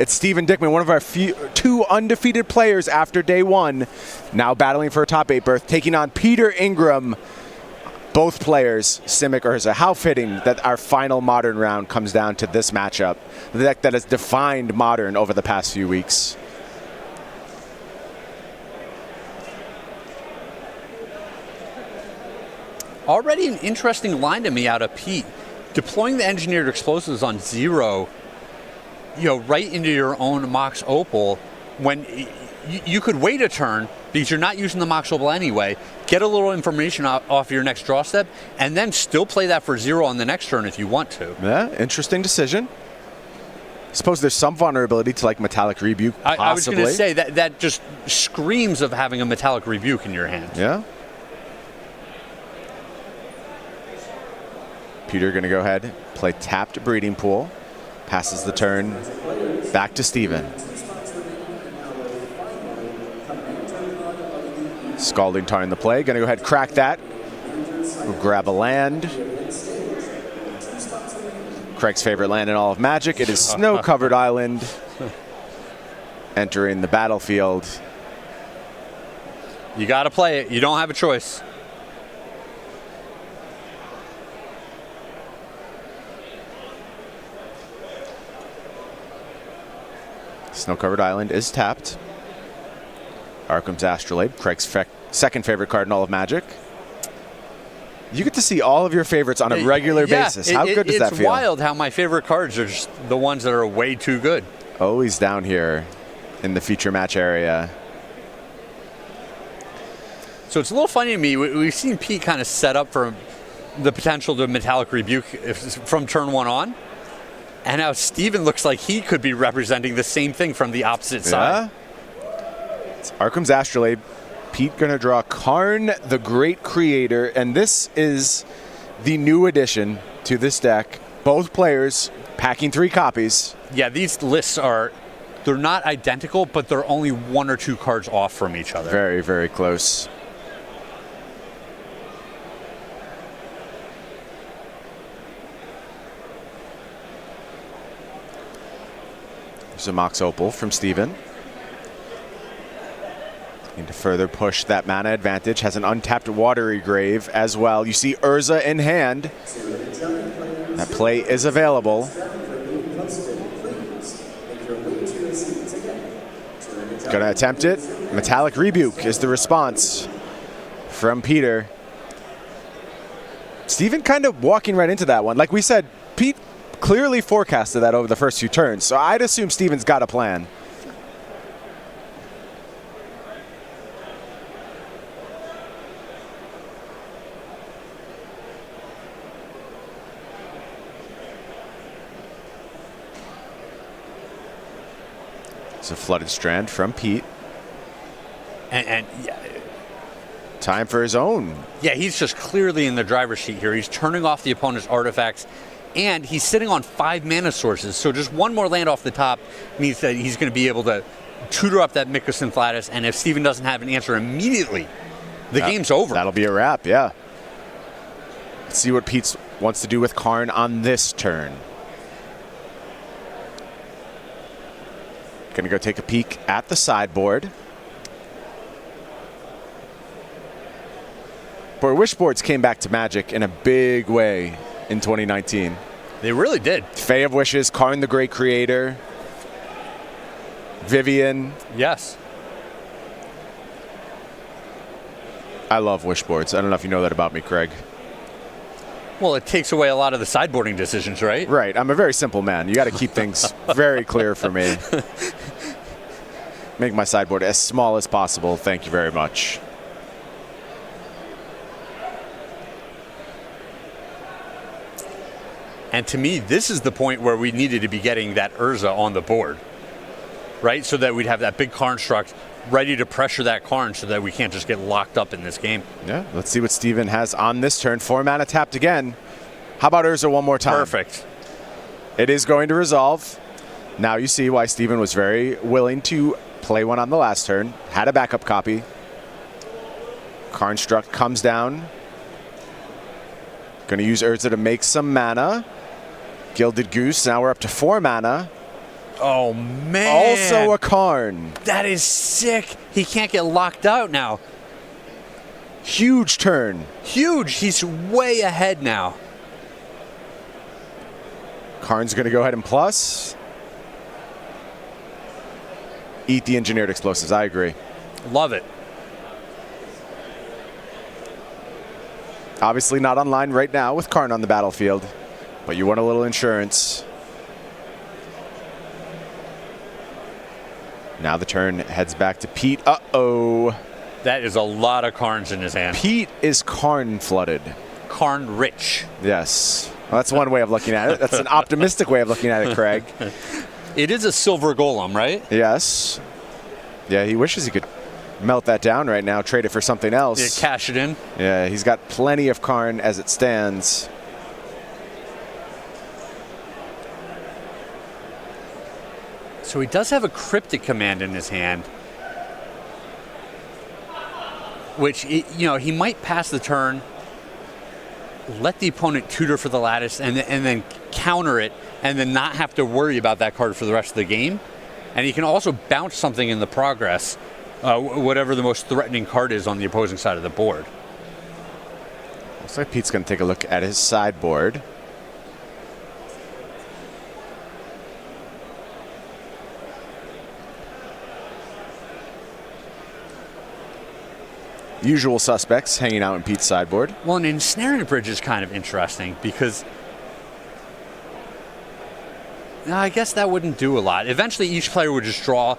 It's Steven Dykman, one of our two undefeated players after day one, now battling for a top 8 berth, taking on Peter Ingram. Both players, Simic Urza. How fitting that our final Modern round comes down to this matchup, the deck that has defined Modern over the past few weeks. Already an interesting line to me out of Pete. Deploying the engineered explosives on 0, right into your own Mox Opal, when you could wait a turn because you're not using the Mox Opal anyway, get a little information off your next draw step, and then still play that for 0 on the next turn if you want to. Yeah, interesting decision. I suppose there's some vulnerability to like Metallic Rebuke, possibly. I was going to say that just screams of having a Metallic Rebuke in your hand. Yeah. Peter going to go ahead, play tapped Breeding Pool, passes the turn back to Steven. Scalding Tar in the play, going to go ahead, crack that. We'll grab a land. Craig's favorite land in all of Magic. It is Snow-Covered Island. Entering the battlefield. You got to play it. You don't have a choice. Snow-Covered Island is tapped. Arkham's Astrolabe, Craig's second favorite card in all of Magic. You get to see all of your favorites on a regular basis. How good does that feel? It's wild how my favorite cards are just the ones that are way too good. Always down here in the feature match area. So it's a little funny to me. We've seen Pete kind of set up for the potential to Metallic Rebuke from turn 1 on. And now Steven looks like he could be representing the same thing from the opposite side. It's Arkham's Astrolabe. Pete gonna draw Karn, the Great Creator, and this is the new addition to this deck. Both players packing 3 copies. Yeah, these lists they're not identical, but they're only 1 or 2 cards off from each other. Very, very close. There's a Mox Opal from Steven. Need to further push that mana advantage. Has an untapped Watery Grave as well. You see Urza in hand. That play is available. Gonna attempt it. Metallic Rebuke is the response from Peter. Steven kind of walking right into that one. Like we said, Pete clearly forecasted that over the first few turns, so I'd assume Steven's got a plan. It's a Flooded Strand from Pete. And yeah. Time for his own. Yeah, he's just clearly in the driver's seat here. He's turning off the opponent's artifacts, and he's sitting on 5 mana sources. So just 1 more land off the top means that he's going to be able to tutor up that Mycosynthlatus, and if Steven doesn't have an answer immediately, the game's over. That'll be a wrap, yeah. Let's see what Pete wants to do with Karn on this turn. Gonna go take a peek at the sideboard. Boy, Wishboards came back to Magic in a big way in 2019. They really did. Fae of Wishes, Karn the Great Creator, Vivian. Yes. I love Wishboards. I don't know if you know that about me, Craig. Well, it takes away a lot of the sideboarding decisions, right? Right. I'm a very simple man. You got to keep things very clear for me. Make my sideboard as small as possible. Thank you very much. And to me, this is the point where we needed to be getting that Urza on the board, right? So that we'd have that big Karnstruct ready to pressure that Karn so that we can't just get locked up in this game. Yeah, let's see what Steven has on this turn. 4 mana tapped again. How about Urza one more time? Perfect. It is going to resolve. Now you see why Steven was very willing to play one on the last turn. Had a backup copy. Karnstruct comes down. Going to use Urza to make some mana. Gilded Goose, now we're up to 4 mana. Oh, man. Also a Karn. That is sick. He can't get locked out now. Huge turn. Huge. He's way ahead now. Karn's going to go ahead and plus. Eat the engineered explosives. I agree. Love it. Obviously not online right now with Karn on the battlefield, but you want a little insurance. Now the turn heads back to Pete. Uh-oh. That is a lot of Karns in his hand. Pete is Karn flooded. Karn rich. Yes. Well, that's one way of looking at it. That's an optimistic way of looking at it, Craig. It is a silver golem, right? Yes. Yeah, he wishes he could melt that down right now, trade it for something else. Yeah, cash it in. Yeah, he's got plenty of Karn as it stands. So he does have a cryptic command in his hand, which, he might pass the turn, let the opponent tutor for the lattice, and then counter it, and then not have to worry about that card for the rest of the game. And he can also bounce something in the progress, whatever the most threatening card is on the opposing side of the board. Looks like Pete's going to take a look at his sideboard. Usual suspects hanging out in Pete's sideboard. Well, an ensnaring bridge is kind of interesting because I guess that wouldn't do a lot. Eventually, each player would just draw.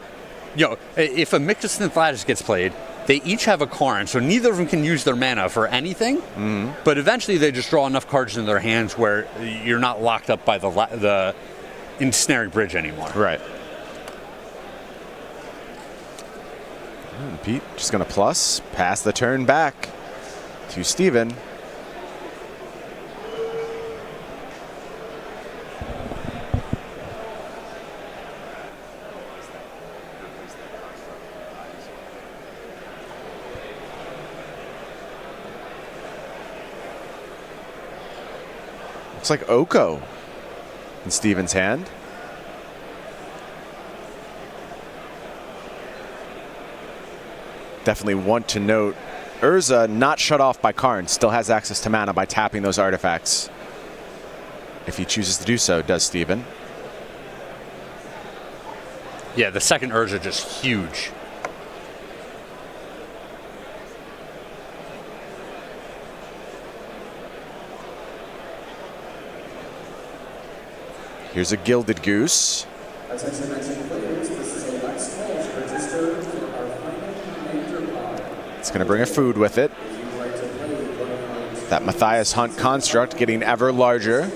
If a Mycosynth Lattice gets played, they each have a Karn, so neither of them can use their mana for anything. Mm-hmm. But eventually, they just draw enough cards in their hands where you're not locked up by the ensnaring bridge anymore. Right. And Pete just going to plus, pass the turn back to Steven. Looks like Oko in Steven's hand. Definitely want to note, Urza not shut off by Karn, still has access to mana by tapping those artifacts. If he chooses to do so, does Steven. Yeah, the second Urza just huge. Here's a Gilded Goose. It's going to bring a food with it. That Matthias Hunt construct getting ever larger.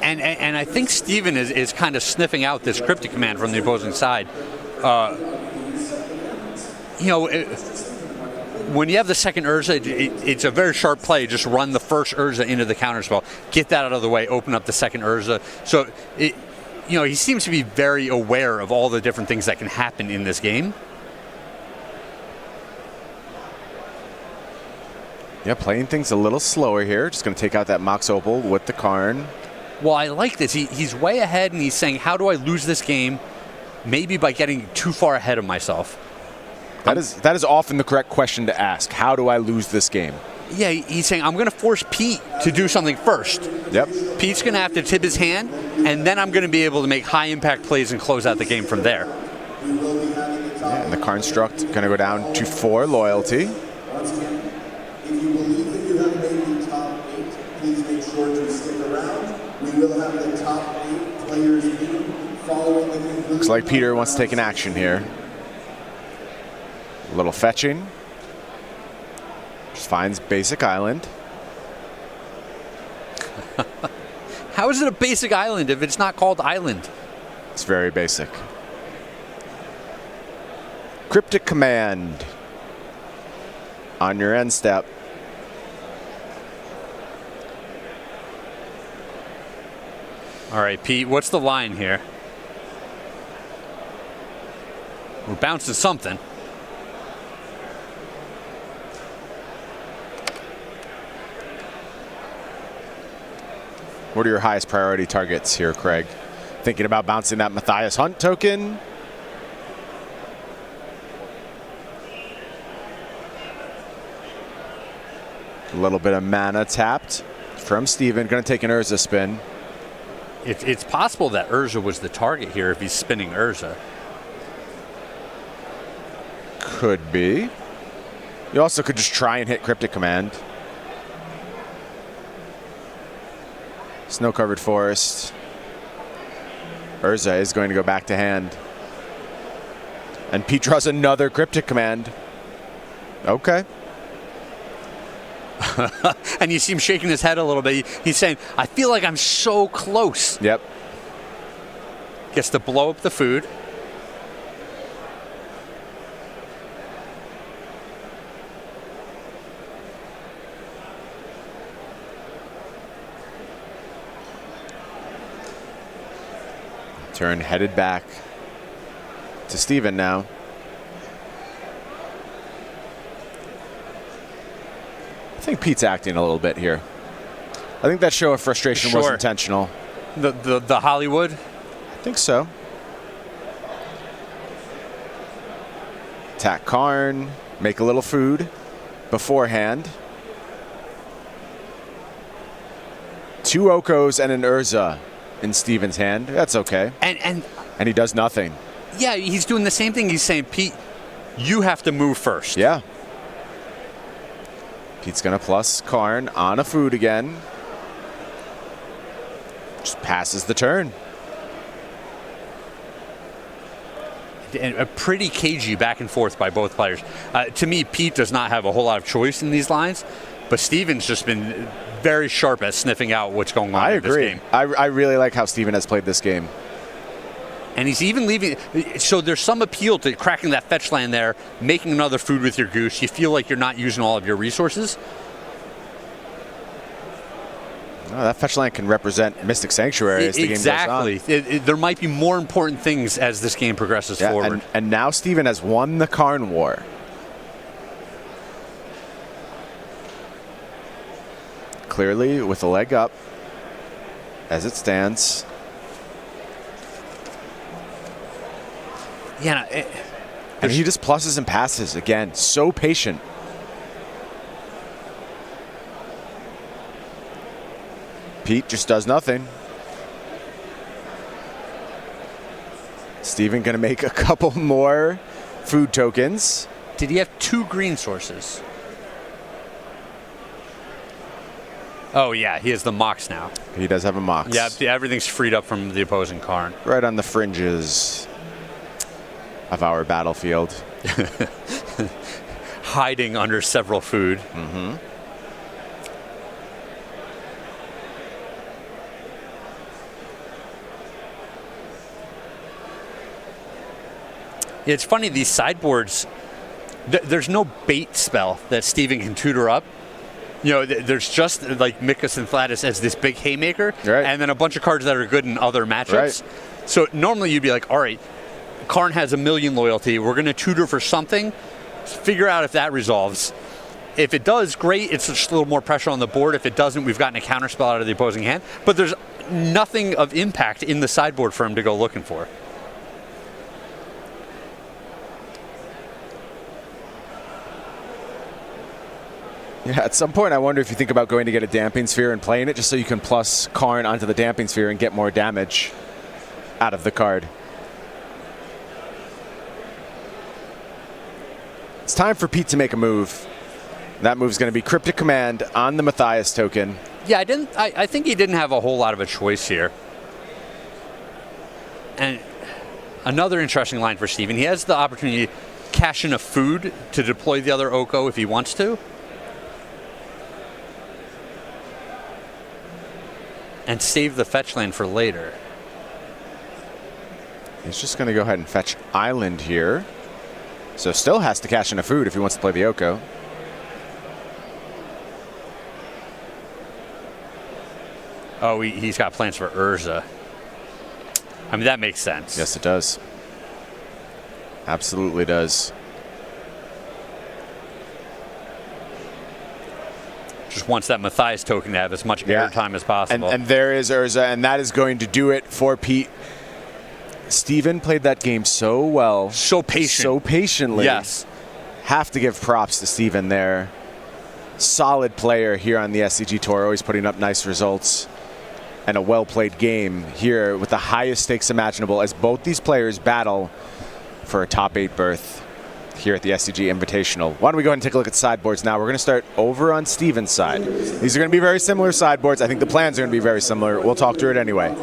And I think Steven is kind of sniffing out this cryptic command from the opposing side. When you have the second Urza, it's a very sharp play. Just run the first Urza into the counterspell, get that out of the way, open up the second Urza. So, he seems to be very aware of all the different things that can happen in this game. Yeah, playing things a little slower here. Just going to take out that Mox Opal with the Karn. Well, I like this. He's way ahead, and he's saying, how do I lose this game? Maybe by getting too far ahead of myself. That is often the correct question to ask. How do I lose this game? Yeah, he's saying, I'm going to force Pete to do something first. Yep. Pete's going to have to tip his hand, and then I'm going to be able to make high-impact plays and close out the game from there. Yeah, and the construct going to go down to 4 loyalty. Once again, if you believe that you have made the top 8, please make sure to stick around. We will have the top 8 players meeting following the conclusion. Looks like Peter wants to take an action here. A little fetching. Just finds basic island. How is it a basic island if it's not called island? It's very basic. Cryptic command on your end step. All right, Pete, what's the line here? We're bouncing something. What are your highest priority targets here, Craig? Thinking about bouncing that Matthias Hunt token? A little bit of mana tapped from Steven. Going to take an Urza spin. It's possible that Urza was the target here if he's spinning Urza. Could be. You also could just try and hit Cryptic Command. Snow-covered forest. Urza is going to go back to hand. And Pete draws another Cryptic Command. Okay. And you see him shaking his head a little bit. He's saying, I feel like I'm so close. Yep. Gets to blow up the food. Turn headed back to Steven now. I think Pete's acting a little bit here. I think that show of frustration was intentional. The Hollywood? I think so. Attack Karn, make a little food beforehand. 2 Okos and an Urza in Steven's hand. That's okay. And he does nothing. Yeah, he's doing the same thing. He's saying, Pete, you have to move first. Yeah. Pete's going to plus Karn on a food again. Just passes the turn. And a pretty cagey back and forth by both players. To me, Pete does not have a whole lot of choice in these lines, but Steven's just been very sharp at sniffing out what's going on in this game. I really like how Steven has played this game. And he's even leaving, so there's some appeal to cracking that fetch land there, making another food with your goose. You feel like you're not using all of your resources. Oh, that fetch land can represent Mystic Sanctuary as the game goes on. Exactly. There might be more important things as this game progresses forward. And now Steven has won the Karn War. Clearly with a leg up as it stands. Yeah, and he just pluses and passes again. So patient. Pete just does nothing. Steven gonna make a couple more food tokens. Did he have 2 green sources? Oh yeah, he has the Mox now. He does have a Mox. Yeah, everything's freed up from the opposing Karn. Right on the fringes of our battlefield. Hiding under several food. Mm-hmm. It's funny, these sideboards, there's no bait spell that Steven can tutor up. You know, there's just like Mikus and Thladis as this big haymaker, right, and then a bunch of cards that are good in other matchups. Right. So normally you'd be like, all right, Karn has 1,000,000 loyalty. We're going to tutor for something. Figure out if that resolves. If it does, great. It's just a little more pressure on the board. If it doesn't, we've gotten a counterspell out of the opposing hand. But there's nothing of impact in the sideboard for him to go looking for. Yeah, at some point I wonder if you think about going to get a Damping Sphere and playing it just so you can plus Karn onto the Damping Sphere and get more damage out of the card. It's time for Pete to make a move. That move's going to be Cryptic Command on the Matthias token. Yeah, I think he didn't have a whole lot of a choice here. And another interesting line for Steven. He has the opportunity to cash in a food to deploy the other Oko if he wants to. And save the fetch land for later. He's just going to go ahead and fetch Island here. So still has to cash in a food if he wants to play the Oko. Oh, he's got plans for Urza. I mean, that makes sense. Yes, it does. Absolutely does. just wants that Matthias token to have as much airtime as possible. And there is Urza, and that is going to do it for Pete. Steven played that game so well. So patient. So patiently. Yes. Have to give props to Steven there. Solid player here on the SCG Tour, always putting up nice results. And a well-played game here with the highest stakes imaginable as both these players battle for a top 8 berth here at the SCG Invitational. Why don't we go ahead and take a look at sideboards now. We're going to start over on Steven's side. These are going to be very similar sideboards. I think the plans are going to be very similar. We'll talk through it anyway.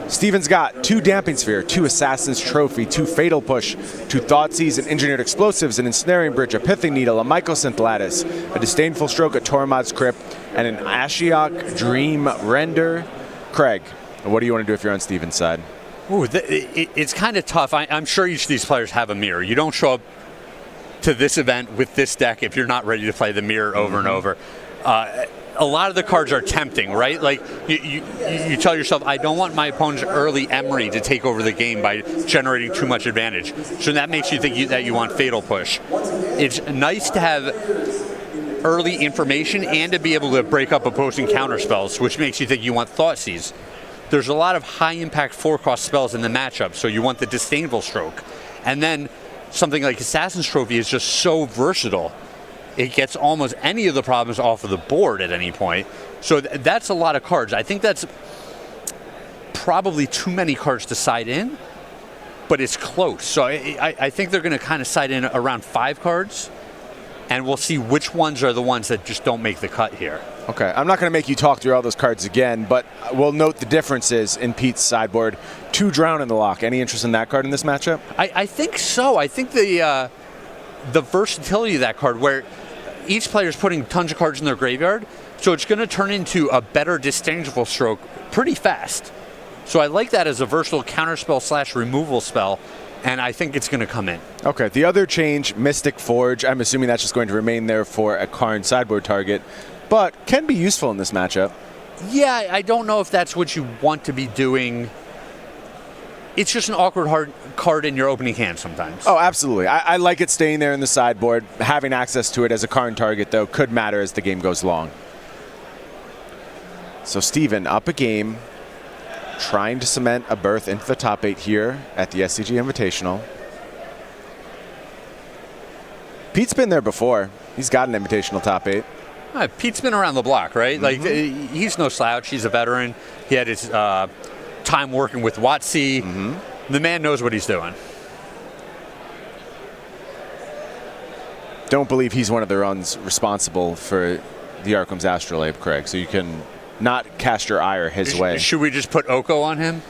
Steven's got 2 Damping Sphere, 2 Assassin's Trophy, 2 Fatal Push, 2 Thoughtseize, an Engineered Explosives, an Ensnaring Bridge, a Pithing Needle, a Mycosynth Lattice, a Disdainful Stroke, a Tormod's Crypt, and an Ashiok Dream Render. Craig, what do you want to do if you're on Steven's side? Ooh, it's kind of tough. I'm sure each of these players have a mirror. You don't show up to this event with this deck if you're not ready to play the mirror over and over. A lot of the cards are tempting, right? Like you tell yourself, I don't want my opponent's early Emery to take over the game by generating too much advantage. So that makes you think that you want Fatal Push. It's nice to have early information and to be able to break up opposing counter spells, which makes you think you want Thoughtseize. There's a lot of high impact 4-cost spells in the matchup, so you want the Disdainful Stroke. And then something like Assassin's Trophy is just so versatile. It gets almost any of the problems off of the board at any point. So that's a lot of cards. I think that's probably too many cards to side in, but it's close. So I think they're going to kind of side in around 5 cards, and we'll see which ones are the ones that just don't make the cut here. Okay, I'm not going to make you talk through all those cards again, but we'll note the differences in Pete's sideboard. 2 Drown in the Lock. Any interest in that card in this matchup? I think so. I think the versatility of that card, where each player is putting tons of cards in their graveyard, so it's going to turn into a better Disdainful Stroke pretty fast. So I like that as a versatile counterspell / removal spell, and I think it's going to come in. Okay, the other change, Mystic Forge. I'm assuming that's just going to remain there for a Karn sideboard target, but can be useful in this matchup. Yeah, I don't know if that's what you want to be doing. It's just an awkward card in your opening hand sometimes. Oh, absolutely. I like it staying there in the sideboard. Having access to it as a Karn target, though, could matter as the game goes long. So Steven up a game, trying to cement a berth into the top 8 here at the SCG Invitational. Pete's been there before. He's got an Invitational top 8. Pete's been around the block, right? Like, he's no slouch. He's a veteran. He had his time working with WotC. The man knows what he's doing. Don't believe he's one of the ones responsible for the Arkham's Astrolabe, Craig, so you can not cast your ire his way. Should we just put Oko on him?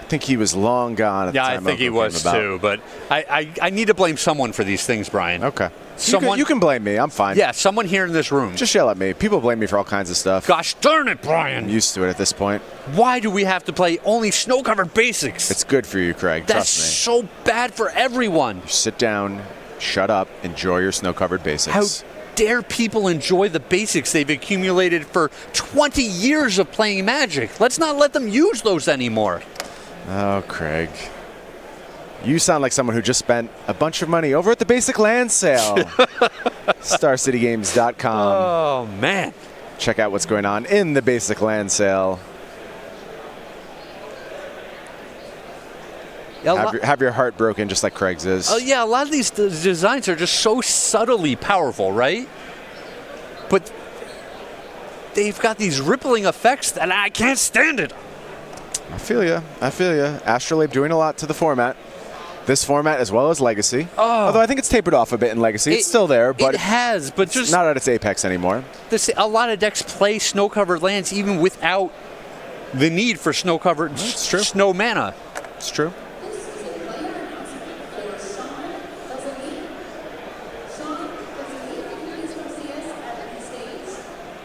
I think he was long gone at the time. Yeah, I think he was too, but I need to blame someone for these things, Brian. Okay. You can blame me. I'm fine. Yeah, someone here in this room. Just yell at me. People blame me for all kinds of stuff. Gosh darn it, Brian. I'm used to it at this point. Why do we have to play only snow-covered basics? It's good for you, Craig. That's trust me. So bad for everyone. Sit down, shut up, enjoy your snow-covered basics. How dare people enjoy the basics they've accumulated for 20 years of playing Magic? Let's not let them use those anymore. Oh, Craig. You sound like someone who just spent a bunch of money over at the Basic Land Sale. StarCityGames.com. Oh, man. Check out what's going on in the Basic Land Sale. Have your heart broken just like Craig's is. Oh, yeah, a lot of these designs are just so subtly powerful, right? But they've got these rippling effects that I can't stand it. I feel you. Astrolabe doing a lot to the format. This format as well as Legacy. Although I think it's tapered off a bit in Legacy. It's still there, but it has, but just not at its apex anymore. A lot of decks play snow-covered lands even without the need for snow-covered snow mana. It's true.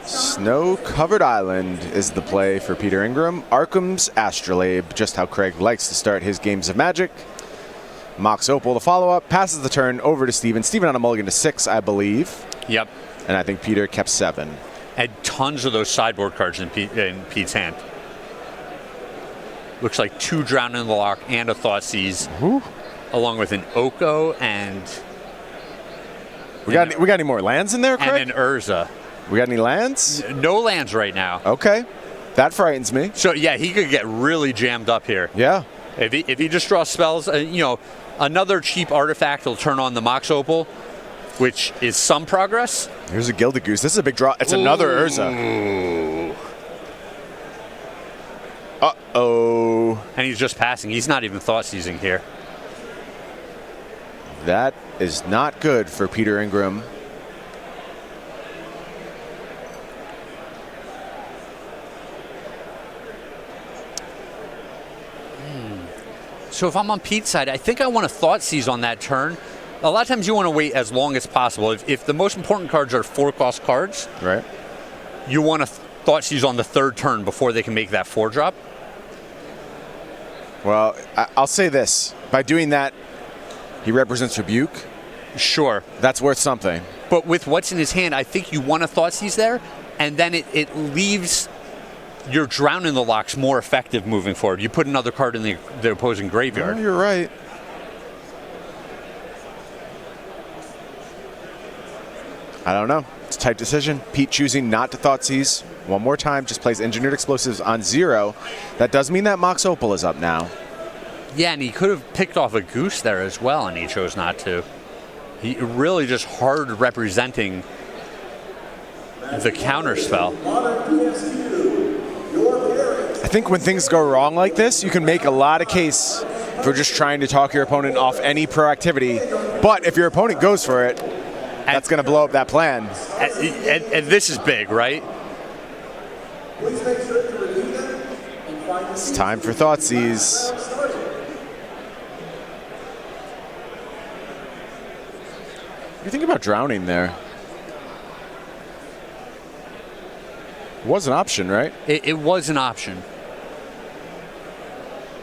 Snow-covered island is the play for Peter Ingram. Arkham's Astrolabe, just how Craig likes to start his games of Magic. Mox Opal, the follow-up, passes the turn over to Steven. Steven on a mulligan to 6, I believe. Yep. And I think Peter kept 7. Had tons of those sideboard cards in Pete's hand. Looks like 2 Drown in the Lock and a Thoughtseize, along with an Oko and... We got any more lands in there, Craig? And an Urza. We got any lands? No lands right now. Okay. That frightens me. So, yeah, he could get really jammed up here. Yeah. If he just draws spells, another cheap artifact will turn on the Mox Opal, which is some progress. Here's a Gilded Goose. This is a big draw. It's another Urza. Uh-oh. And he's just passing. He's not even thought seizing here. That is not good for Peter Ingram. So if I'm on Pete's side, I think I want to thought seize on that turn. A lot of times you want to wait as long as possible. If the most important cards are 4-cost cards, right, you want to thought seize on the third turn before they can make that 4-drop. Well, I'll say this. By doing that, he represents Rebuke. Sure. That's worth something. But with what's in his hand, I think you want to thought seize there, and then it leaves your Drown in the Locks more effective moving forward. You put another card in the opposing graveyard. Oh, you're right. I don't know. It's a tight decision. Pete choosing not to thought seize. One more time, just plays Engineered Explosives on 0. That does mean that Mox Opal is up now. Yeah, and he could have picked off a Goose there as well, and he chose not to. He really just hard representing the counter spell. I think when things go wrong like this, you can make a lot of case for just trying to talk your opponent off any proactivity. But if your opponent goes for it, that's going to blow up that plan. And this is big, right? It's time for Thoughtseize. You're thinking about drowning there. It was an option, right? It was an option.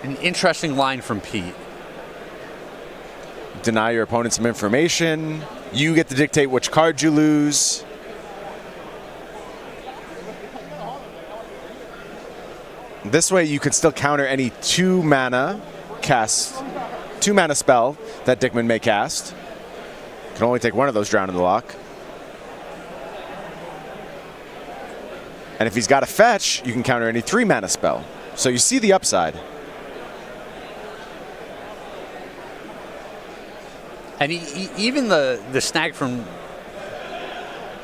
An interesting line from Pete. Deny your opponent some information. You get to dictate which card you lose. This way you can still counter any 2-mana spell that Dykman may cast. Can only take one of those Drown in the Lock. And if he's got a fetch, you can counter any 3-mana spell. So you see the upside. And even the snag from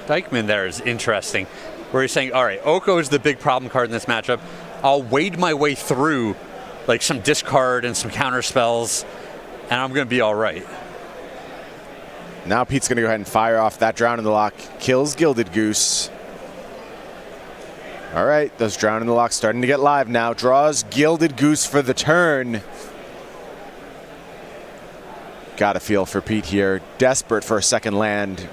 Dykman there is interesting, where he's saying, all right, Oko is the big problem card in this matchup. I'll wade my way through like some discard and some counter spells, and I'm going to be all right. Now Pete's going to go ahead and fire off that Drown in the Lock. Kills Gilded Goose. All right, those Drown in the Lock starting to get live now. Draws Gilded Goose for the turn. Got a feel for Pete here. Desperate for a second land.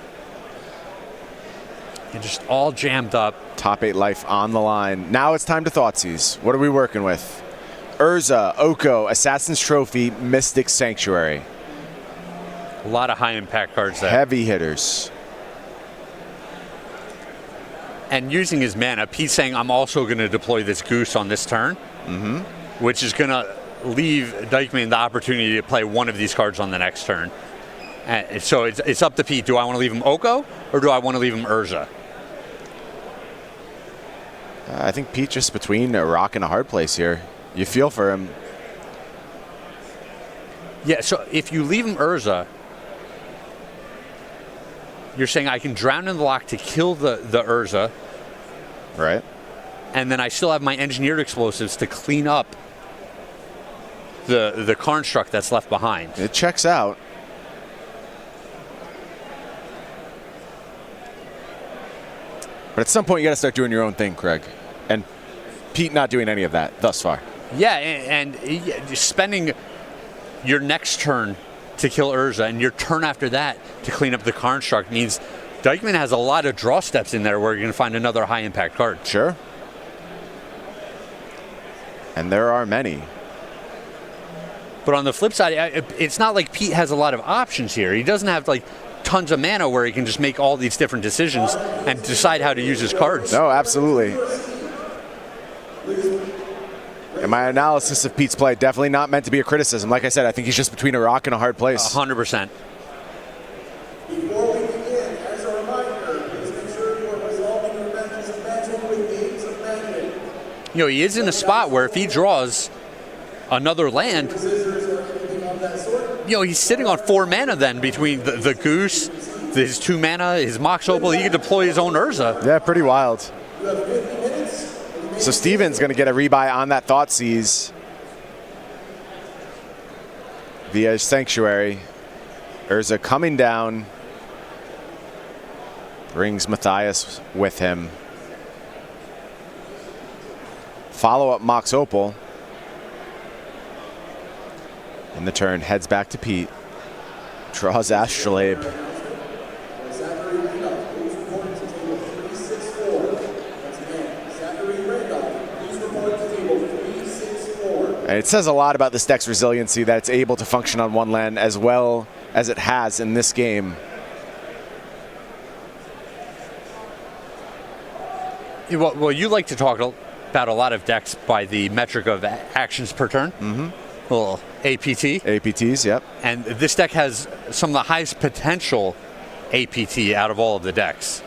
And just all jammed up. Top 8 life on the line. Now it's time to Thoughtseize. What are we working with? Urza, Oko, Assassin's Trophy, Mystic Sanctuary. A lot of high impact cards there. Heavy hitters. And using his mana, Pete's saying, I'm also going to deploy this Goose on this turn, which is going to leave Dykman the opportunity to play one of these cards on the next turn. And so it's up to Pete. Do I want to leave him Oko, or do I want to leave him Urza? I think Pete just between a rock and a hard place here. You feel for him. Yeah, so if you leave him Urza, you're saying I can Drown in the Lock to kill the Urza. Right. And then I still have my Engineered Explosives to clean up the construct that's left behind. It checks out. But at some point, you got to start doing your own thing, Craig. And Pete not doing any of that thus far. Yeah, and spending your next turn to kill Urza and your turn after that to clean up the construct means Dykman has a lot of draw steps in there where you're going to find another high-impact card. Sure. And there are many. But on the flip side, it's not like Pete has a lot of options here. He doesn't have, like, tons of mana where he can just make all these different decisions and decide how to use his cards. No, absolutely. And my analysis of Pete's play, definitely not meant to be a criticism. Like I said, I think he's just between a rock and a hard place. 100%. Before we begin, as a reminder, please make sure you are resolved he is in a spot where if he draws another land, he's sitting on 4 mana then between the Goose, his 2 mana, his Mox Opal. He can deploy his own Urza. Yeah, pretty wild. So Steven's going to get a rebuy on that Thoughtseize via Sanctuary. Urza coming down. Brings Matthias with him. Follow-up Mox Opal. In the turn, heads back to Pete. Draws Astrolabe. And it says a lot about this deck's resiliency that it's able to function on one land as well as it has in this game. Well, you like to talk about a lot of decks by the metric of actions per turn. Mm-hmm. Little APT. APTs, yep. And this deck has some of the highest potential APT out of all of the decks.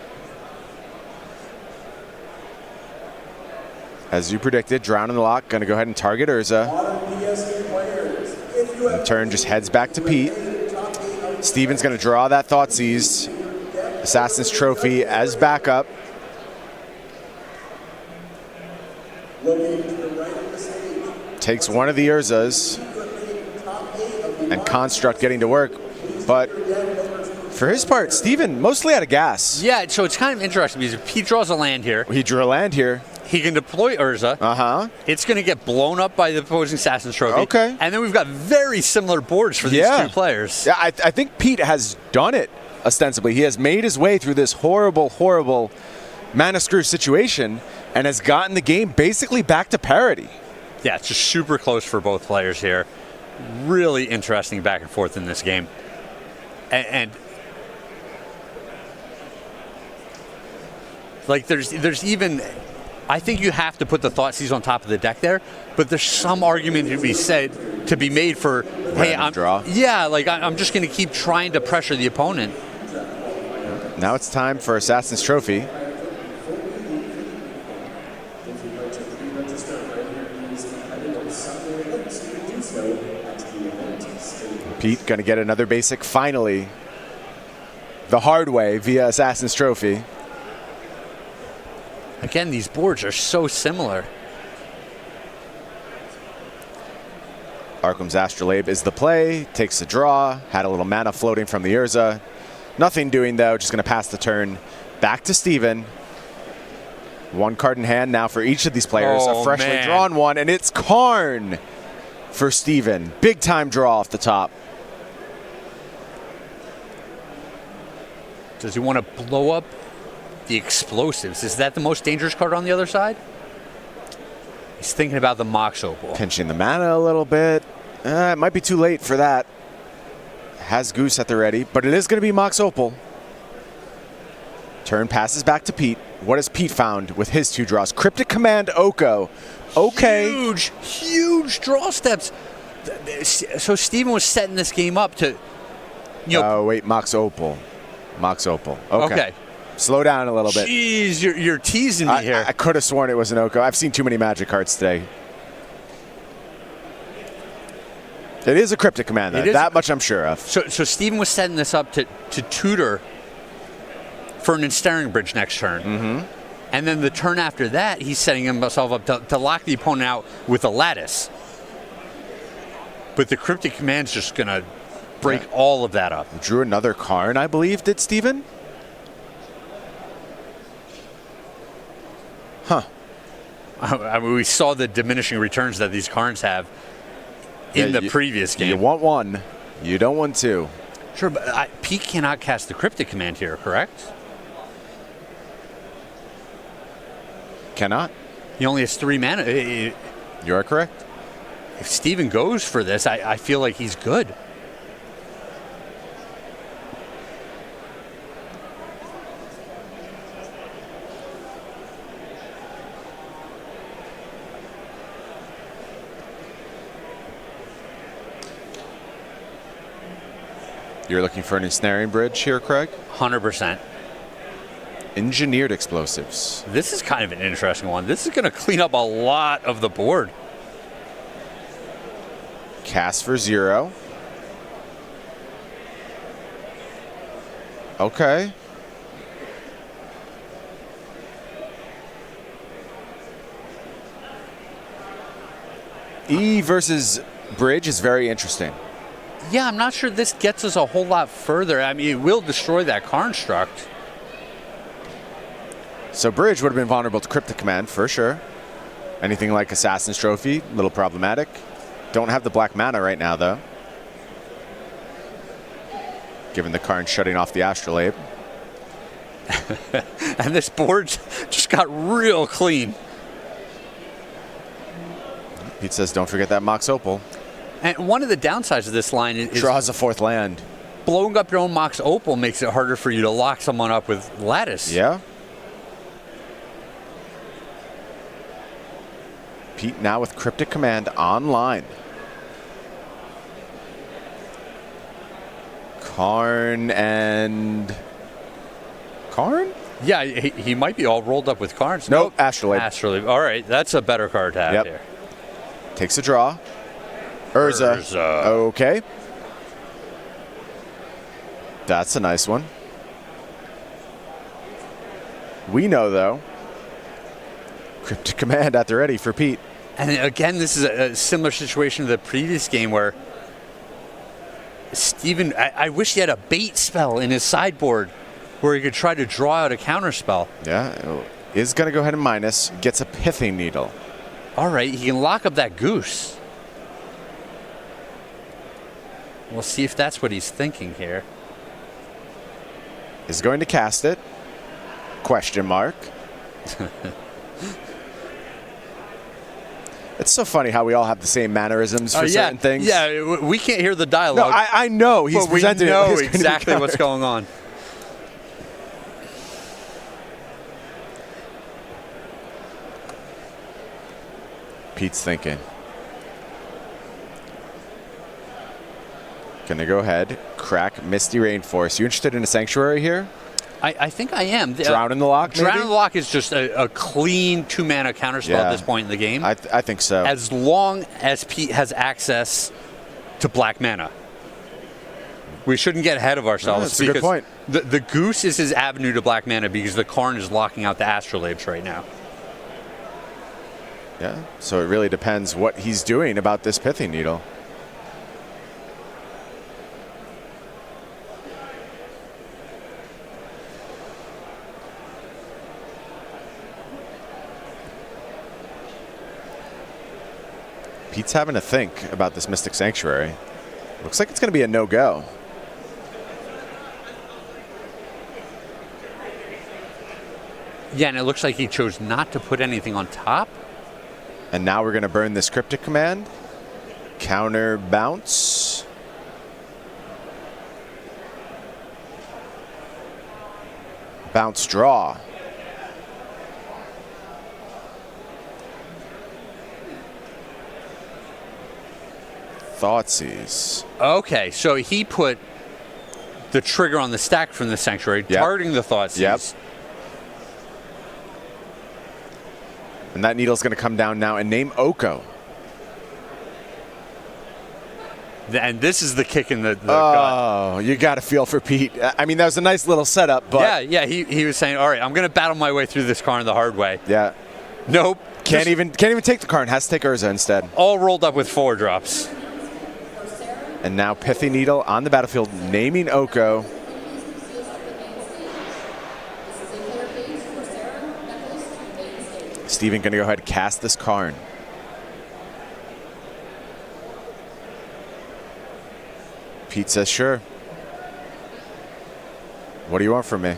As you predicted, Drown in the Lock, going to go ahead and target Urza. In turn, just heads back to Pete. Steven's going to draw that Thoughtseize. Assassin's Trophy as backup. Takes one of the Urzas. And Construct getting to work. But for his part, Steven mostly out of gas. Yeah, so it's kind of interesting because if Pete draws a land here. He drew a land here. He can deploy Urza. Uh-huh. It's going to get blown up by the opposing Assassin's Trophy. Okay. And then we've got very similar boards for these two players. Yeah, I think Pete has done it ostensibly. He has made his way through this horrible, horrible mana screw situation and has gotten the game basically back to parity. Yeah, it's just super close for both players here. Really interesting back and forth in this game. And like there's even, I think you have to put the Thoughtseize on top of the deck there, but there's some argument to be made for, hey, I'm just going to keep trying to pressure the opponent. Now it's time for Assassin's Trophy. Pete going to get another basic finally, the hard way via Assassin's Trophy. Again, these boards are so similar. Arkham's Astrolabe is the play, takes the draw, had a little mana floating from the Urza. Nothing doing though, just going to pass the turn back to Steven. One card in hand now for each of these players, a freshly drawn one, and it's Karn for Steven. Big time draw off the top. Does he want to blow up the explosives? Is that the most dangerous card on the other side? He's thinking about the Mox Opal. Pinching the mana a little bit. It might be too late for that. Has Goose at the ready, but it is going to be Mox Opal. Turn passes back to Pete. What has Pete found with his 2 draws? Cryptic Command Oko. Okay. Huge draw steps. So Steven was setting this game up to, Oh, wait, Mox Opal. Mox Opal. Okay. Slow down a little bit. Jeez, you're teasing me here. I could have sworn it was an Oko. I've seen too many Magic cards today. It is a Cryptic Command, though. That much I'm sure of. So Steven was setting this up to tutor for an Ensnaring Bridge next turn. Mm-hmm. And then the turn after that, he's setting himself up to lock the opponent out with a Lattice. But the Cryptic Command's just going to break all of that up. Drew another Karn, I believe, did Steven? Huh. I mean, we saw the diminishing returns that these Karns have in the previous game. You want one. You don't want two. Sure, but Pete cannot cast the Cryptic Command here, correct? Cannot. He only has 3 mana. You are correct. If Steven goes for this, I feel like he's good. You're looking for an Ensnaring Bridge here, Craig? 100%. Engineered explosives. This is kind of an interesting one. This is going to clean up a lot of the board. Cast for 0. Okay. E versus bridge is very interesting. Yeah, I'm not sure this gets us a whole lot further. I mean, it will destroy that construct. So bridge would have been vulnerable to Cryptic Command for sure. Anything like Assassin's Trophy, a little problematic. Don't have the black mana right now though. Given the Karn shutting off the Astrolabe. And this board just got real clean. Pete says, don't forget that Mox Opal. And one of the downsides of this line is draws a 4th land. Blowing up your own Mox Opal makes it harder for you to lock someone up with Lattice. Yeah. Pete now with Cryptic Command online. Karn and... Karn? Yeah, he might be all rolled up with Karns. Nope, Astrolabe. Astrolabe. All right, that's a better card to have here. Takes a draw. Urza. Okay. That's a nice one. We know, though, Cryptic Command at the ready for Pete. And again, this is a similar situation to the previous game where Steven, I wish he had a bait spell in his sideboard where he could try to draw out a counter spell. Yeah, is going to go ahead and minus. Gets a Pithing Needle. All right, he can lock up that goose. We'll see if that's what he's thinking here. Is going to cast it. Question mark. It's so funny how we all have the same mannerisms for certain things. Yeah, we can't hear the dialogue. No, I know. He's presented we know it. exactly what's going on. Pete's thinking. Gonna go ahead, crack Misty Rainforest. You interested in a Sanctuary here? I think I am. Drown in the Lock, maybe? Drown in the Lock is just a clean 2-mana counterspell at this point in the game. I think so. As long as Pete has access to black mana. We shouldn't get ahead of ourselves. That's a good point. The Goose is his avenue to black mana because the Karn is locking out the Astrolabes right now. Yeah, so it really depends what he's doing about this Pithing Needle. Pete's having to think about this Mystic Sanctuary. Looks like it's going to be a no-go. Yeah, and it looks like he chose not to put anything on top. And now we're going to burn this Cryptic Command. Counter bounce. Bounce draw. Thoughtseize. Okay, so he put the trigger on the stack from the Sanctuary, targeting the Thoughtseize. Yep. And that needle's going to come down now and name Oko. And this is the kick in the gut. Oh, you got to feel for Pete. I mean, that was a nice little setup, but... Yeah, he was saying, all right, I'm going to battle my way through this Karn the hard way. Yeah. Nope. Can't even take the Karn. Has to take Urza instead. All rolled up with 4 drops. And now Pithing Needle on the battlefield, naming Oko. Steven going to go ahead and cast this Karn. Pete says, sure. What do you want from me?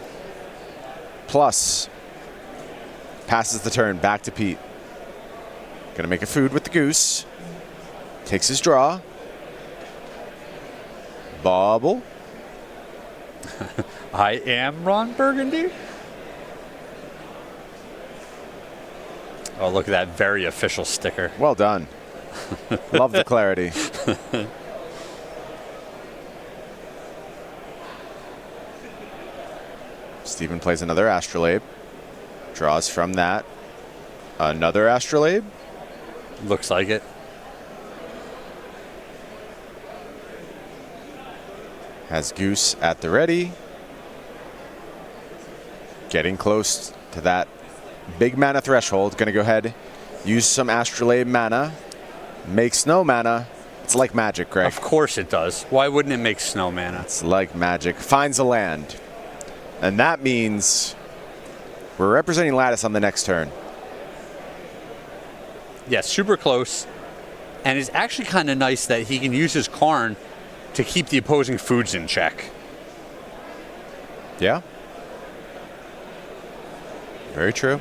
Plus. Passes the turn back to Pete. Going to make a food with the Goose. Takes his draw. Bobble. I am Ron Burgundy. Oh, look at that very official sticker. Well done. Love the clarity. Steven plays another Astrolabe. Draws from that. Another Astrolabe. Looks like it. Has Goose at the ready. Getting close to that big mana threshold. Going to go ahead, use some Astrolabe mana. Makes no mana. It's like magic, Greg. Of course it does. Why wouldn't it make snow mana? It's like magic. Finds a land. And that means we're representing Lattice on the next turn. Yeah, super close. And it's actually kind of nice that he can use his Karn to keep the opposing foods in check. Yeah. Very true.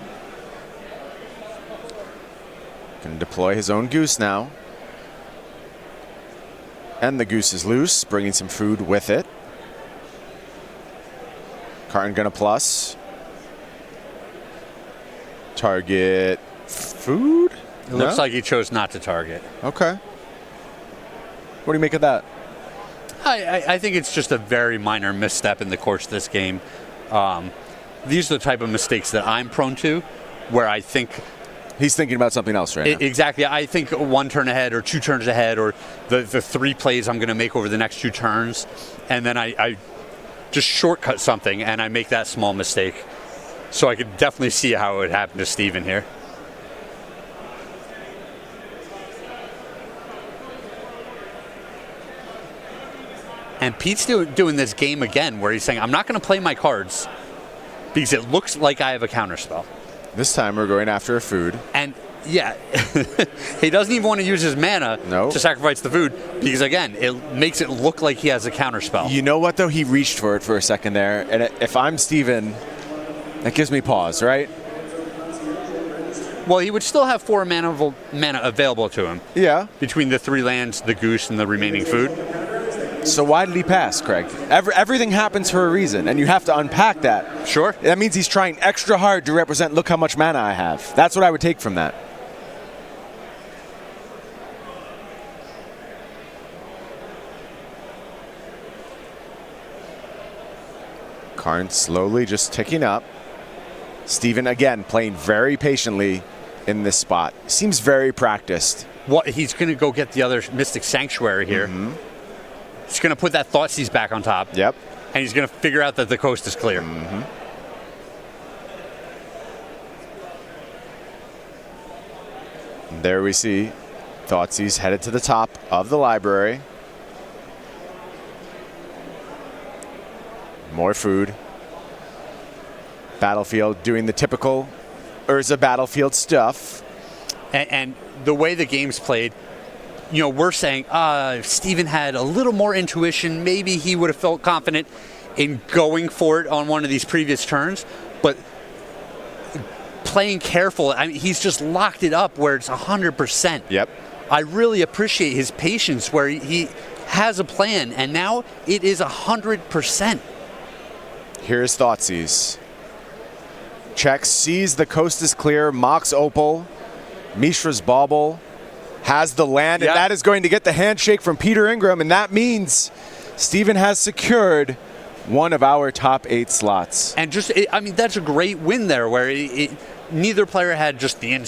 Going to deploy his own Goose now. And the Goose is loose, bringing some food with it. Karn gonna plus. Target food? It looks like he chose not to target. Okay. What do you make of that? I think it's just a very minor misstep in the course of this game. These are the type of mistakes that I'm prone to, where I think... He's thinking about something else right now. Exactly. I think one turn ahead or 2 turns ahead, or the 3 plays I'm going to make over the next 2 turns, and then I just shortcut something and I make that small mistake. So I could definitely see how it would happen to Steven here. And Pete's doing this game again where he's saying, I'm not going to play my cards because it looks like I have a counterspell. This time we're going after a food. And yeah, he doesn't even want to use his mana to sacrifice the food because, again, it makes it look like he has a counterspell. You know what, though? He reached for it for a second there. And if I'm Steven, that gives me pause, right? Well, he would still have 4 mana available to him. Yeah. Between the 3 lands, the Goose, and the remaining food. So why did he pass, Craig? Everything happens for a reason, and you have to unpack that. Sure. That means he's trying extra hard to represent, look how much mana I have. That's what I would take from that. Karn slowly just ticking up. Steven, again, playing very patiently in this spot. Seems very practiced. What, he's going to go get the other Mystic Sanctuary here. Mm-hmm. He's going to put that Thoughtseize back on top. Yep. And he's going to figure out that the coast is clear. Mm-hmm. There we see Thoughtseize headed to the top of the library. More food. Battlefield doing the typical Urza Battlefield stuff. And the way the game's played, you know, we're saying, if Steven had a little more intuition, maybe he would have felt confident in going for it on one of these previous turns. But playing careful, I mean, he's just locked it up where it's 100%. Yep. I really appreciate his patience where he has a plan, and now it is 100%. Here's Thoughtseize. Checks, sees the coast is clear, mocks Opal, Mishra's Bauble, has the land, and that is going to get the handshake from Peter Ingram, and that means Steven has secured one of our top 8 slots. And just, I mean, that's a great win there where neither player had just the